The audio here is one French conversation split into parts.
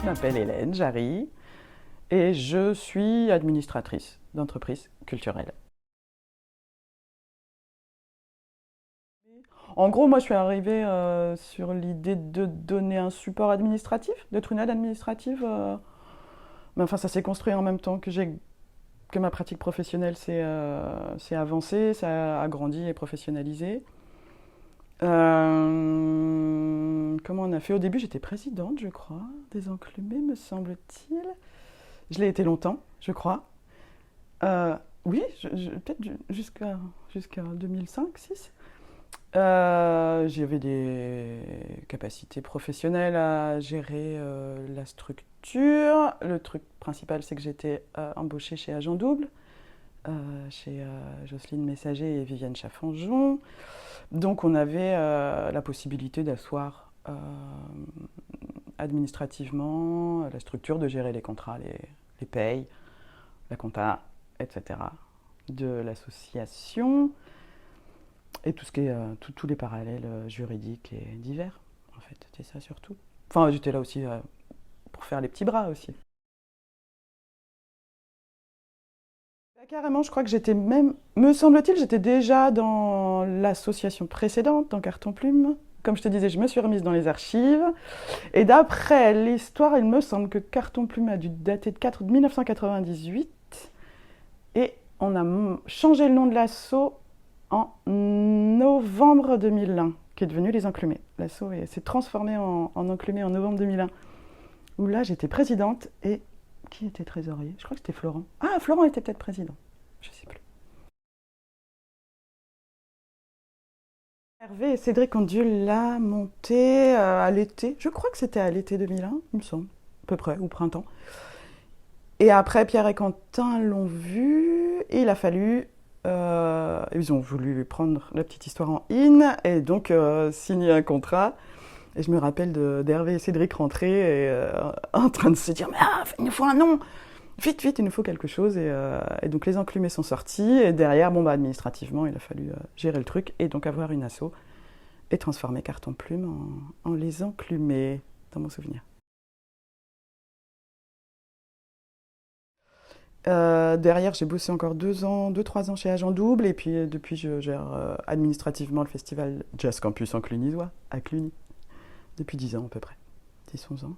m'appelle Hélène Jarry et je suis administratrice d'entreprise culturelle. En gros, moi, je suis arrivée sur l'idée de donner un support administratif, d'être une aide administrative. Mais enfin, ça s'est construit en même temps que ma pratique professionnelle s'est avancée, ça a grandi et professionnalisé. Comment on a fait? Au début, j'étais présidente, je crois, des Enclumés, me semble-t-il. Je l'ai été longtemps, je crois. Euh, oui, peut-être jusqu'à 2005-6. J'avais des capacités professionnelles à gérer la structure. Le truc principal, c'est que j'étais embauchée chez Agent Double, chez Jocelyne Messager et Viviane Chaffanjon. Donc on avait la possibilité d'asseoir administrativement la structure, de gérer les contrats, les payes, la compta, etc. de l'association et tout ce qui est tous les parallèles juridiques et divers. En fait, c'était ça surtout. Enfin, j'étais là aussi pour faire les petits bras aussi. Carrément, je crois que j'étais même, me semble-t-il, j'étais déjà dans l'association précédente, dans Carton Plume. Comme je te disais, je me suis remise dans les archives. Et d'après l'histoire, il me semble que Carton Plume a dû dater de 1998. Et on a changé le nom de l'asso en novembre 2001, qui est devenu les Enclumés. L'asso s'est transformé en Enclumés en novembre 2001, où là j'étais présidente et qui était trésorier? Je crois que c'était Florent. Ah, Florent était peut-être président. Je ne sais plus. Hervé et Cédric ont dû la monter à l'été. Je crois que c'était à l'été 2001, il me semble, à peu près, ou printemps. Et après, Pierre et Quentin l'ont vu, et il a fallu. Ils ont voulu prendre la petite histoire en in, et donc signer un contrat. Et je me rappelle d'Hervé et Cédric rentrer et en train de se dire mais il nous faut un nom, vite, vite, il nous faut quelque chose. Et donc les Enclumés sont sortis, et derrière, bon, bah, administrativement, il a fallu gérer le truc, et donc avoir une asso, et transformer Carton Plume en les Enclumés, dans mon souvenir. Derrière, j'ai bossé encore 2 ans, 2-3 ans chez Agent Double, et puis depuis, je gère administrativement le festival Jazz Campus en Clunisois, à Cluny, depuis 10 ans à peu près, 10-11 ans.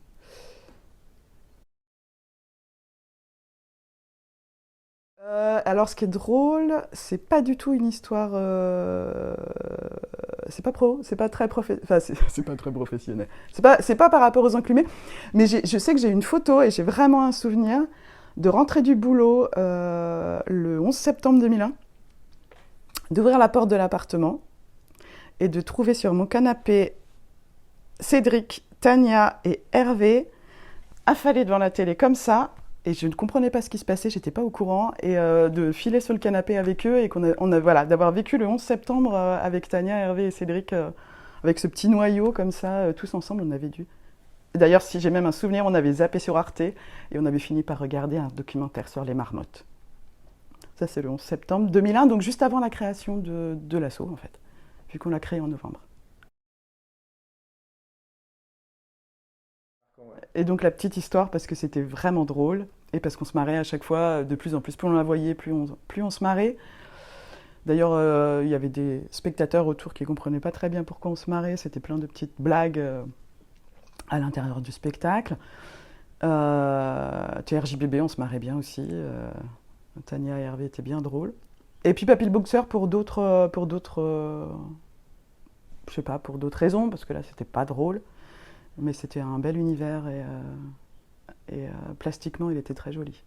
Alors, ce qui est drôle, c'est pas du tout une histoire. C'est pas pro, c'est pas très enfin, c'est pas très professionnel. C'est pas par rapport aux Enclumés, mais je sais que j'ai une photo et j'ai vraiment un souvenir de rentrer du boulot le 11 septembre 2001, d'ouvrir la porte de l'appartement et de trouver sur mon canapé Cédric, Tania et Hervé affalés devant la télé comme ça. Et je ne comprenais pas ce qui se passait, j'étais pas au courant, et de filer sur le canapé avec eux, et voilà, d'avoir vécu le 11 septembre avec Tania, Hervé et Cédric, avec ce petit noyau comme ça, tous ensemble, on avait dû. D'ailleurs, si j'ai même un souvenir, on avait zappé sur Arte, et on avait fini par regarder un documentaire sur les marmottes. Ça, c'est le 11 septembre 2001, donc juste avant la création de l'asso, en fait, vu qu'on l'a créé en novembre. Et donc la petite histoire, parce que c'était vraiment drôle, et parce qu'on se marrait à chaque fois, de plus en plus. Plus on la voyait, plus on se marrait. D'ailleurs, il y avait des spectateurs autour qui ne comprenaient pas très bien pourquoi on se marrait. C'était plein de petites blagues à l'intérieur du spectacle. TRJBB, on se marrait bien aussi. Tania et Hervé étaient bien drôles. Et puis Papy le Boxer je sais pas, pour d'autres raisons, parce que là, c'était pas drôle. Mais c'était un bel univers, et plastiquement, il était très joli.